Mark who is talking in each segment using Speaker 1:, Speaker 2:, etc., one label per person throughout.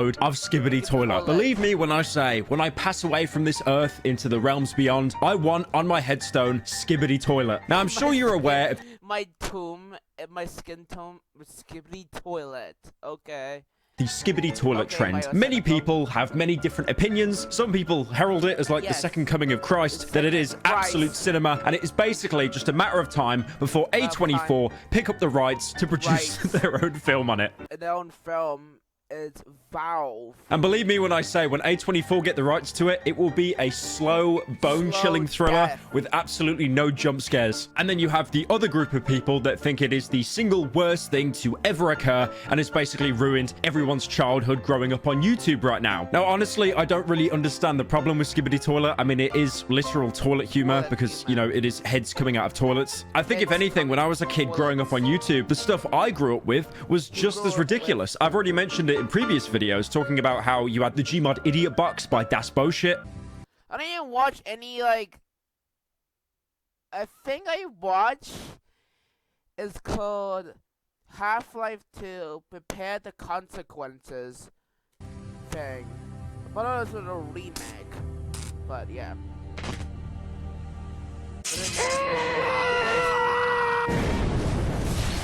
Speaker 1: of Skibidi Toilet. Believe me when I say, when I pass away from this earth into the realms beyond, I want on my headstone Skibidi Toilet. Now, I'm sure you're aware of
Speaker 2: my tomb, my skin tone, Skibidi Toilet. Okay.
Speaker 1: The Skibidi Toilet trend. Many people have many different opinions. Some people herald it as like the second coming of Christ, that it is absolute cinema, and it is basically just a matter of time before A24 pick up the rights to produce their own film on it.
Speaker 2: Their own film. It's Valve.
Speaker 1: And believe me when I say, when A24 get the rights to it, it will be a slow, bone-chilling thriller with absolutely no jump scares. And then you have the other group of people that think it is the single worst thing to ever occur, and it's basically ruined everyone's childhood growing up on YouTube right now. Now, honestly, I don't really understand the problem with Skibidi Toilet. I mean, it is literal toilet humor because, you know, it is heads coming out of toilets. I think, if anything, when I was a kid growing up on YouTube, the stuff I grew up with was just as ridiculous. I've already mentioned it in previous videos, talking about how you had the Gmod Idiot Box by Das Bullshit.
Speaker 2: I didn't even watch any, like, a thing I watched is called Half-Life 2 Prepare the Consequences thing. I thought it was a remake, but yeah.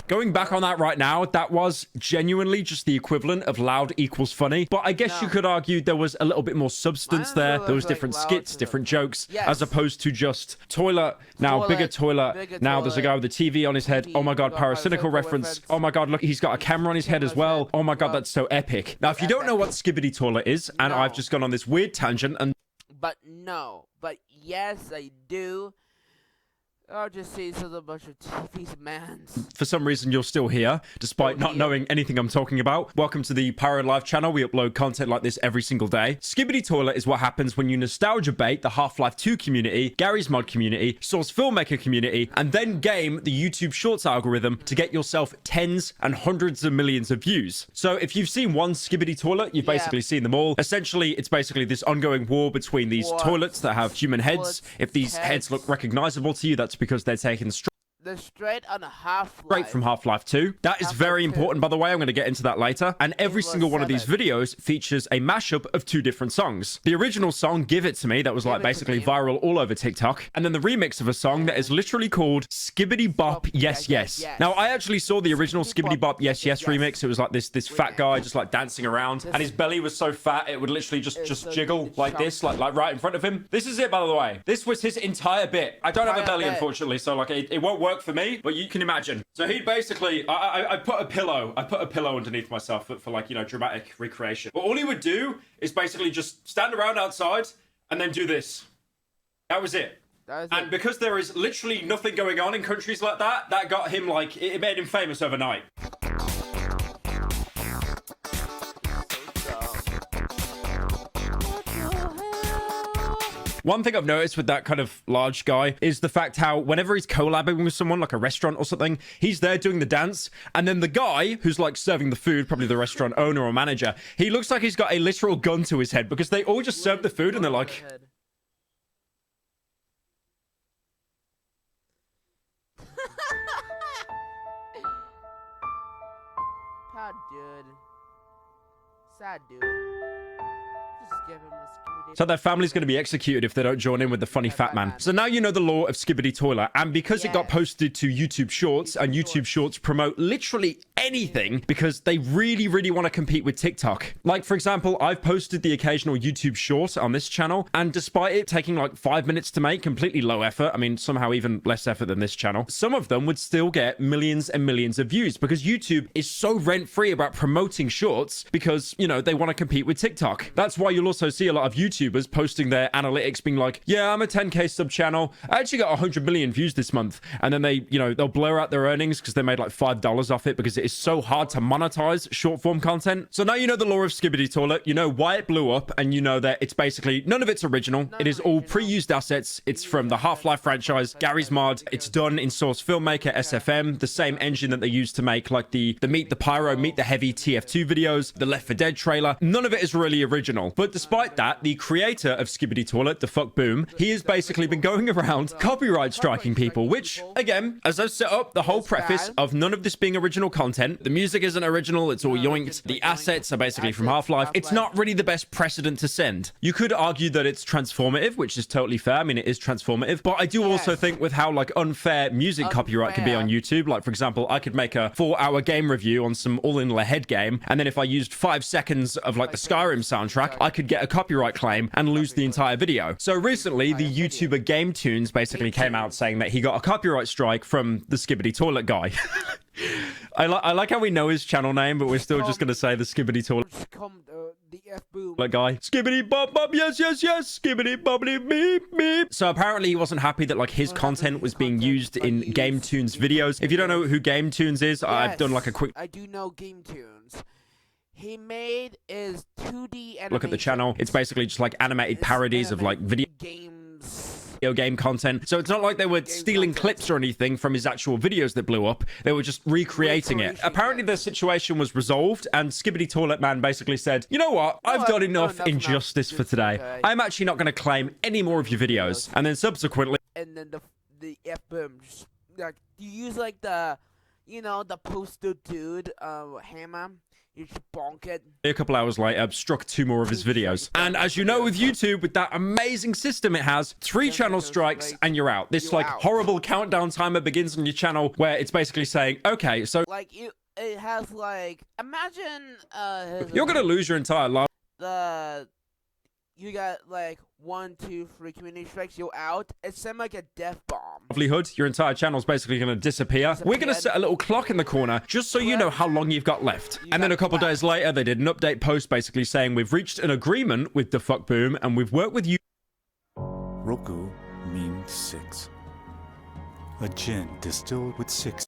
Speaker 1: Going back on that right now, that was genuinely just the equivalent of loud equals funny. But I guess you could argue there was a little bit more substance there. There was different skits, different jokes, as opposed to just toilet. Now, bigger toilet. Now there's a guy with a TV on his head. Oh my God, paracynical reference. Oh my God, look, he's got a camera on his head as well. Oh my God, that's so epic. Now, if you don't know what Skibidi Toilet is, and I've just gone on this weird tangent and...
Speaker 2: But yes, I do. I'll just see it's a bunch of TV's mans.
Speaker 1: For some reason, you're still here, despite not knowing anything I'm talking about. Welcome to the Pyro Live channel. We upload content like this every single day. Skibidi Toilet is what happens when you nostalgia bait the Half-Life 2 community, Gary's Mod community, Source Filmmaker community, and then game the YouTube Shorts algorithm to get yourself tens and hundreds of millions of views. So if you've seen one Skibidi Toilet, you've basically seen them all. Essentially, it's basically this ongoing war between these toilets that have human heads. If these heads look recognizable to you, that's because they're taken
Speaker 2: straight on a Half-Life.
Speaker 1: Straight from Half-Life 2. That is very important, by the way. I'm going to get into that later. And every single one of these videos features a mashup of two different songs. The original song, Give It To Me, that was like basically viral all over TikTok. And then the remix of a song that is literally called Skibidi Bop Yes Yes. Now, I actually saw the original Skibidi Bop Yes Yes remix. It was like this fat guy just like dancing around. And his belly was so fat, it would literally just jiggle like this, like right in front of him. This is it, by the way. This was his entire bit. I don't have a belly, unfortunately, so like it won't work for me, but you can imagine. So he basically, I put a pillow underneath myself for like, you know, dramatic recreation. But all he would do is basically just stand around outside and then do this. That was it. And because there is literally nothing going on in countries like that, that got him like, it made him famous overnight. One thing I've noticed with that kind of large guy is the fact how whenever he's collabing with someone, like a restaurant or something, he's there doing the dance. And then the guy who's like serving the food, probably the restaurant owner or manager, he looks like he's got a literal gun to his head because they all just serve the food and they're like...
Speaker 2: Sad dude. Sad dude. Just give him a
Speaker 1: So their family's going to be executed if they don't join in with the funny fat man. So now you know the lore of Skibidi Toilet. And because it got posted to YouTube Shorts, and YouTube Shorts promote literally anything because they really, really want to compete with TikTok. Like, for example, I've posted the occasional YouTube Short on this channel. And despite it taking like 5 minutes to make, completely low effort, I mean, somehow even less effort than this channel, some of them would still get millions and millions of views because YouTube is so rent-free about promoting Shorts because, you know, they want to compete with TikTok. That's why you'll also see a lot of YouTubers posting their analytics being like, yeah, I'm a 10K sub channel. I actually got 100 million views this month. And then they, you know, they'll blur out their earnings because they made like $5 off it because it is so hard to monetize short form content. So now you know the lore of Skibidi Toilet, you know why it blew up, and you know that it's basically, none of it's original. It is all pre-used assets. It's from the Half-Life franchise, Gary's Mod. It's done in Source Filmmaker, SFM, the same engine that they used to make like the Meet the Pyro, Meet the Heavy TF2 videos, the Left 4 Dead trailer. None of it is really original. But despite that, the creator of Skibidi Toilet, the fuck boom, he has basically been going around copyright striking people, which, again, as I set up the whole preface of none of this being original content, content. The music isn't original, it's all yoinked. The assets are basically from Half-Life. It's not really the best precedent to send. You could argue that it's transformative, which is totally fair. I mean, it is transformative. But I do also think with how like unfair music copyright can be on YouTube, like for example, I could make a 4-hour game review on some all-in-the-head game, and then if I used 5 seconds of like the Skyrim soundtrack, I could get a copyright claim and lose the entire video. So recently, the YouTuber Game Tunes basically came out saying that he got a copyright strike from the Skibidi Toilet guy. I like how we know his channel name, but we're still just going to say the Skibidi Toilet guy. Skibidi bop bop, yes, yes, yes. Skibidi bobbly beep beep. So apparently he wasn't happy that like his content was being used in Game Tunes videos. If you don't know who Game Tunes is, I've done like a quick...
Speaker 2: I do know Game Tunes. He made his 2D animation.
Speaker 1: Look at the channel. It's basically just like animated parodies of like video game content. So it's not like they were stealing clips or anything from his actual videos that blew up. They were just recreating it. Apparently the situation was resolved, and Skibidi Toilet Man basically said, you know what? I've done enough injustice for today. I'm actually not going to claim any more of your videos. And then subsequently...
Speaker 2: And then the F-boom. Like, you use like the, you know, the poster dude hammer. You just bonk it.
Speaker 1: A couple hours later, struck 2 more of his videos. And as you know with YouTube, with that amazing system it has, 3 channel strikes and you're out. This like horrible countdown timer begins on your channel where it's basically saying, okay, so...
Speaker 2: Like, it has like... Imagine...
Speaker 1: you're gonna lose your entire life.
Speaker 2: You got like 1, 2, 3 community strikes, you're out. It's sent like a death bomb.
Speaker 1: Livelihood, your entire channel's basically going to disappear. We're going to set a little clock in the corner just so you know how long you've got left. And then a couple days later, they did an update post basically saying we've reached an agreement with the fuck boom and we've worked with you.
Speaker 3: Roku means 6. A gin distilled with 6.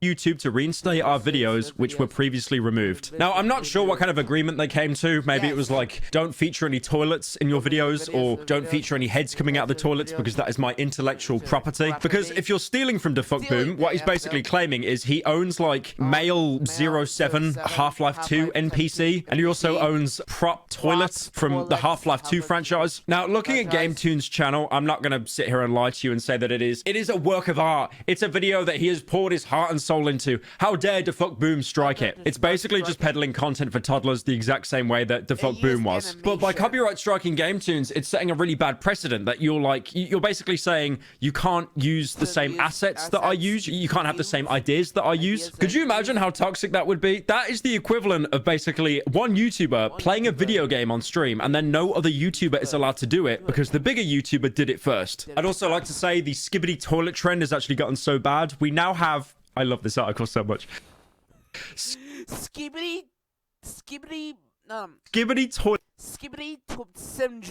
Speaker 1: YouTube to reinstate our videos which were previously removed. Now, I'm not sure what kind of agreement they came to. Maybe it was like, don't feature any toilets in your videos, or don't feature any heads coming out of the toilets because that is my intellectual property. Because if you're stealing from DeFuckBoom, what he's basically claiming is he owns like Male 07 Half-Life 2 NPC, and he also owns Prop Toilet from the Half-Life 2 franchise. Now, looking at GameTune's channel, I'm not going to sit here and lie to you and say that it is a work of art. It's a video that he has poured his heart and soul into. How dare DeFuckBoom strike it? It's basically just peddling content for toddlers the exact same way that DeFuckBoom was. But by copyright striking Game Tunes, it's setting a really bad precedent that you're basically saying you can't use the same assets that I use. You can't have the same ideas that I use. Could you imagine how toxic that would be? That is the equivalent of basically one YouTuber playing a video game on stream and then no other YouTuber is allowed to do it because the bigger YouTuber did it first. I'd also like to say the Skibidi Toilet trend has actually gotten so bad. We now have... I love this article so much.
Speaker 2: Skibidi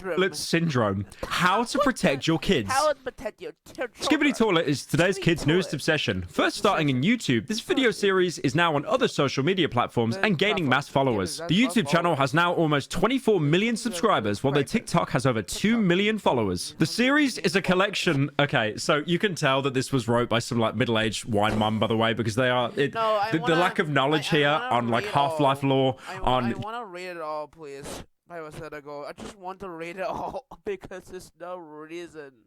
Speaker 1: Toilet syndrome. How to protect your kids.
Speaker 2: How to protect your children.
Speaker 1: Skibidi Toilet is today's kids' newest obsession. First starting in YouTube, this video series is now on other social media platforms and gaining mass followers. The YouTube channel has now almost 24 million subscribers, while their TikTok has over 2 million followers. The series is a collection... Okay, so you can tell that this was wrote by some like middle-aged wine mum, by the way, because they are... the lack of knowledge here on like Half-Life lore,
Speaker 2: I want to read it all, please. I said ago. I just want to read it all because there's no reason.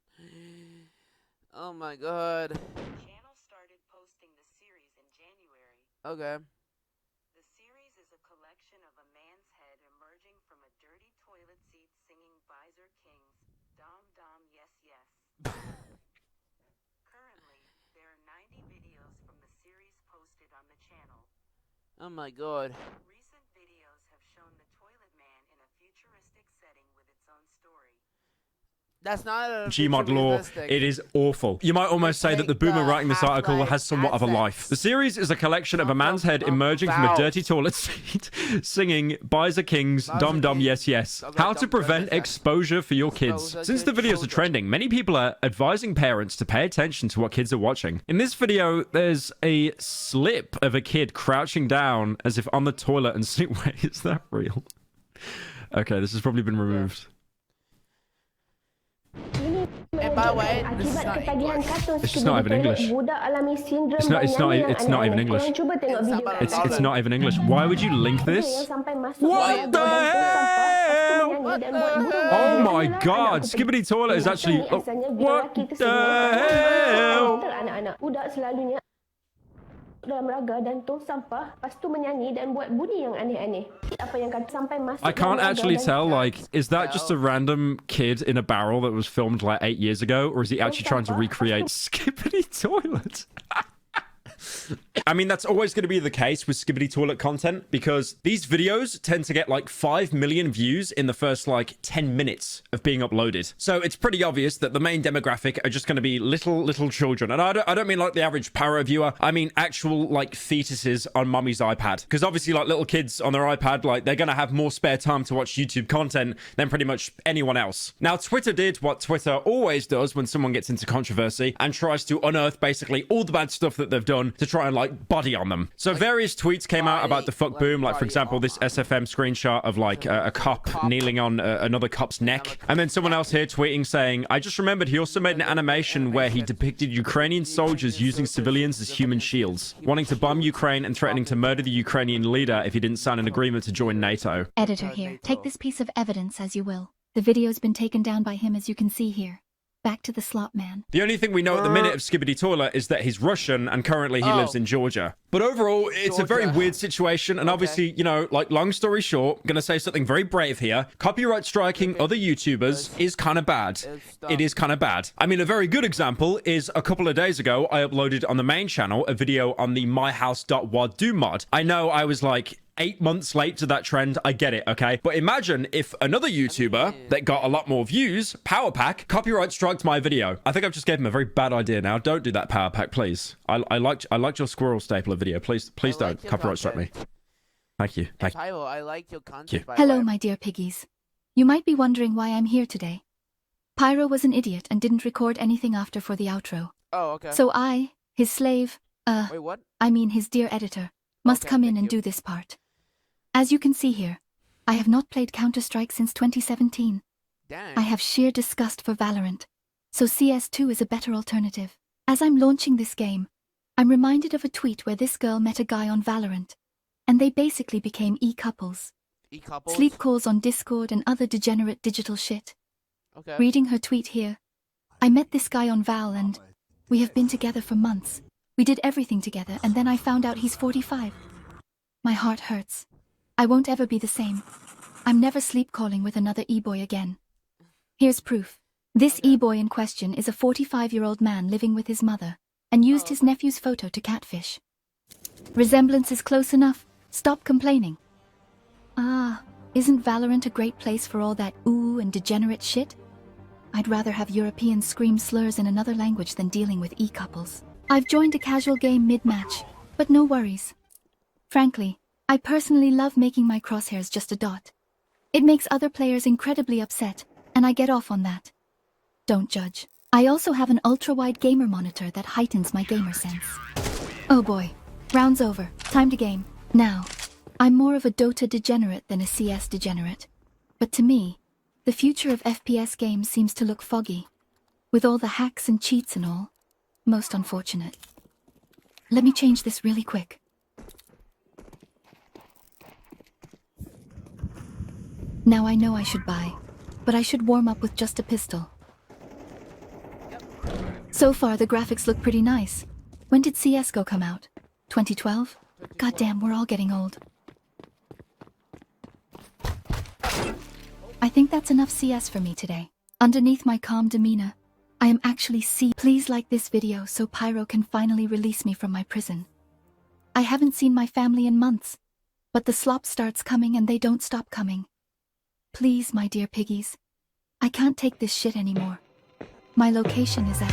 Speaker 2: Oh my god.
Speaker 4: The channel started posting the series in January.
Speaker 2: Okay.
Speaker 4: The series is a collection of a man's head emerging from a dirty toilet seat singing Visor King's Dom Dom Yes Yes. Currently, there are 90 videos from the series posted on the channel.
Speaker 2: Oh my god.
Speaker 4: Recent videos have shown the toilet man in a futuristic setting with its own story.
Speaker 2: That's not a
Speaker 1: Gmod lore. It is awful. You might almost say that the boomer writing this article has somewhat of a life. The series is a collection of a man's head emerging from a dirty toilet seat, singing Visor King's Dom Dom Yes Yes. How to prevent exposure for your kids. Since the videos are trending, many people are advising parents to pay attention to what kids are watching. In this video, there's a slip of a kid crouching down as if on the toilet and sing. Wait, is that real? Okay, this has probably been removed.
Speaker 2: And by the way, this is not English.
Speaker 1: It's just not even English. It's not even English. It's not even English. Why would you link this? What the hell? Oh my god, Skibidi Toilet is actually... what the hell?
Speaker 5: dalam raga dan tong sampah, lepas tu menyanyi dan buat bunyi yang aneh-aneh. Apa yang kata sampai masuk
Speaker 1: I can't
Speaker 5: dalam raga
Speaker 1: actually
Speaker 5: dan
Speaker 1: tell, like, is that just a random kid in a barrel that was filmed like 8 years ago, or is he actually trying to recreate Skibidi Toilet? I mean, that's always going to be the case with Skibidi Toilet content, because these videos tend to get like 5 million views in the first like 10 minutes of being uploaded. So it's pretty obvious that the main demographic are just going to be little children. And I don't mean like the average Pyro viewer. I mean actual like fetuses on mummy's iPad. Because obviously like little kids on their iPad, like they're going to have more spare time to watch YouTube content than pretty much anyone else. Now, Twitter did what Twitter always does when someone gets into controversy and tries to unearth basically all the bad stuff that they've done to try and like body on them. So various tweets came out about the fuck boom, like for example this SFM screenshot of like a cop kneeling on another cop's neck, and then someone else here tweeting saying, I just remembered he also made an animation where he depicted Ukrainian soldiers using civilians as human shields, wanting to bomb Ukraine and threatening to murder the Ukrainian leader if he didn't sign an agreement to join NATO.
Speaker 6: Editor here, take this piece of evidence as you will. The video's been taken down by him, as you can see here. Back to the slop man.
Speaker 1: The only thing we know at the minute of Skibidi Toilet is that he's Russian and currently he lives in Georgia. But overall, it's a very weird situation. And obviously, you know, like long story short, I'm going to say something very brave here. Copyright striking other YouTubers is kind of bad. It is kind of bad. I mean, a very good example is a couple of days ago, I uploaded on the main channel a video on the myhouse.wad mod. I know I was like 8 months late to that trend, I get it, okay? But imagine if another YouTuber that got a lot more views, Powerpack, copyright striked my video. I think I've just gave him a very bad idea now. Don't do that, Powerpack, please. I liked your squirrel stapler video. Please don't copyright strike me. Thank you. Thank you.
Speaker 2: I like your content.
Speaker 6: Hello, my dear piggies. You might be wondering why I'm here today. Pyro was an idiot and didn't record anything after for the outro.
Speaker 2: Oh, okay.
Speaker 6: So I, his slave,
Speaker 2: Wait, what?
Speaker 6: I mean his dear editor, must come in and do this part. As you can see here, I have not played Counter-Strike since 2017.
Speaker 2: Dang.
Speaker 6: I have sheer disgust for Valorant, so CS2 is a better alternative. As I'm launching this game, I'm reminded of a tweet where this girl met a guy on Valorant, and they basically became e-couples.
Speaker 2: E-couples?
Speaker 6: Sleep calls on Discord and other degenerate digital shit.
Speaker 2: Okay.
Speaker 6: Reading her tweet here, I met this guy on Val and we have been together for months. We did everything together and then I found out he's 45. My heart hurts. I won't ever be the same. I'm never sleep calling with another e-boy again. Here's proof. This e-boy in question is a 45-year-old man living with his mother and used his nephew's photo to catfish. Resemblance is close enough. Stop complaining. Ah, isn't Valorant a great place for all that ooh and degenerate shit? I'd rather have Europeans scream slurs in another language than dealing with e-couples. I've joined a casual game mid-match, but no worries. Frankly, I personally love making my crosshairs just a dot. It makes other players incredibly upset, and I get off on that. Don't judge. I also have an ultra-wide gamer monitor that heightens my gamer sense. Oh boy, round's over. Time to game. Now, I'm more of a Dota degenerate than a CS degenerate. But to me, the future of FPS games seems to look foggy. With all the hacks and cheats and all. Most unfortunate. Let me change this really quick. Now I know I should buy, but I should warm up with just a pistol. So far, the graphics look pretty nice. When did CSGO come out? 2012? Goddamn, we're all getting old. I think that's enough CS for me today. Underneath my calm demeanor, I am actually Please like this video so Pyro can finally release me from my prison. I haven't seen my family in months, but the slop starts coming and they don't stop coming. Please, my dear piggies, I can't take this shit anymore. My location is at